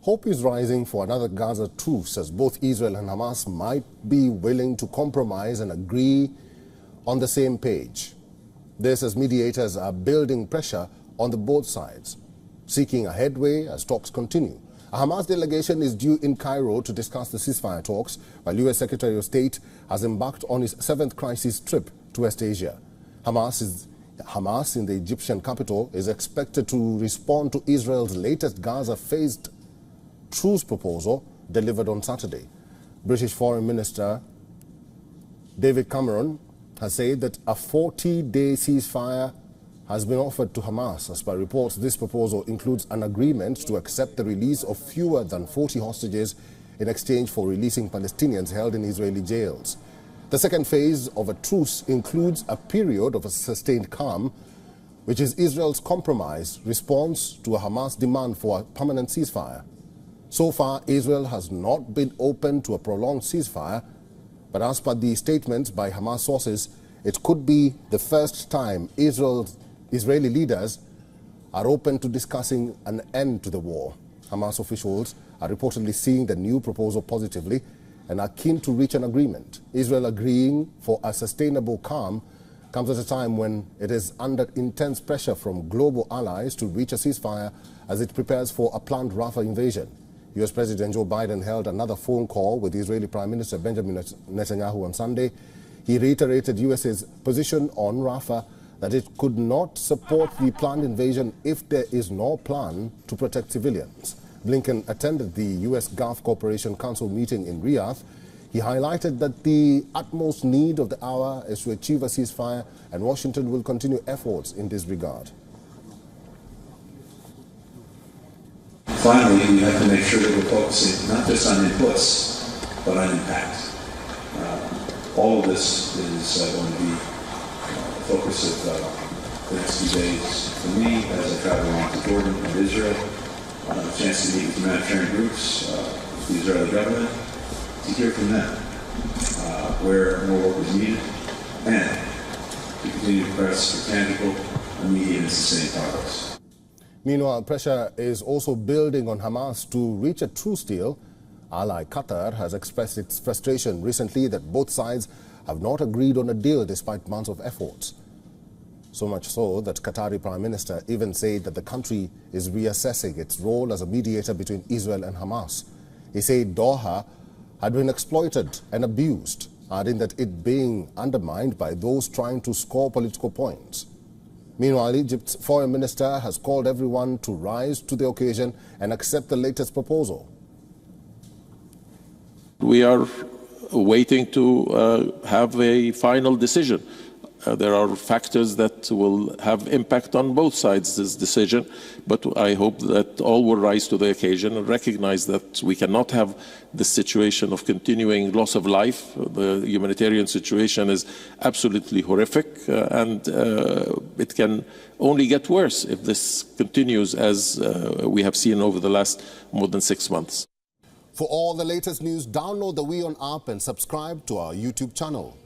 Hope is rising for another Gaza truce as both Israel and Hamas might be willing to compromise and agree on the same page. This as mediators are building pressure on the both sides, seeking a headway as talks continue. A Hamas delegation is due in Cairo to discuss the ceasefire talks, while U.S. Secretary of State has embarked on his 7th crisis trip to West Asia. Hamas in the Egyptian capital is expected to respond to Israel's latest Gaza-phased truce proposal delivered on Saturday. British Foreign Minister David Cameron has said that a 40-day ceasefire has been offered to Hamas. As per reports, this proposal includes an agreement to accept the release of fewer than 40 hostages in exchange for releasing Palestinians held in Israeli jails. The second phase of a truce includes a period of a sustained calm, which is Israel's compromise response to a Hamas demand for a permanent ceasefire. So far, Israel has not been open to a prolonged ceasefire, but as per the statements by Hamas sources, it could be the first time Israeli leaders are open to discussing an end to the war. Hamas officials are reportedly seeing the new proposal positively and are keen to reach an agreement. Israel agreeing for a sustainable calm comes at a time when it is under intense pressure from global allies to reach a ceasefire as it prepares for a planned Rafah invasion. U.S. President Joe Biden held another phone call with Israeli Prime Minister Benjamin Netanyahu on Sunday. He reiterated U.S.'s position on Rafah that it could not support the planned invasion if there is no plan to protect civilians. Blinken attended the U.S. Gulf Cooperation Council meeting in Riyadh. He highlighted that the utmost need of the hour is to achieve a ceasefire, and Washington will continue efforts in this regard. Finally, we have to make sure that we're focusing not just on inputs, but on impact. All of this is going to be the focus of the next few days for me as I travel along to Jordan and Israel. A chance to meet with humanitarian groups, with the Israeli government, to hear from them where more work is needed, and to continue to press for tangible, immediate, and sustained progress. Meanwhile, pressure is also building on Hamas to reach a truce deal. Ally Qatar has expressed its frustration recently that both sides have not agreed on a deal despite months of efforts. So much so that Qatari Prime Minister even said that the country is reassessing its role as a mediator between Israel and Hamas. He said Doha had been exploited and abused, adding that it being undermined by those trying to score political points. Meanwhile, Egypt's foreign minister has called everyone to rise to the occasion and accept the latest proposal. We are waiting to have a final decision. There are factors that will have impact on both sides this decision, but I hope that all will rise to the occasion and recognize that we cannot have the situation of continuing loss of life. The humanitarian situation is absolutely horrific, and it can only get worse if this continues as we have seen over the last more than 6 months. For all the latest news, download the WION app and subscribe to our YouTube channel.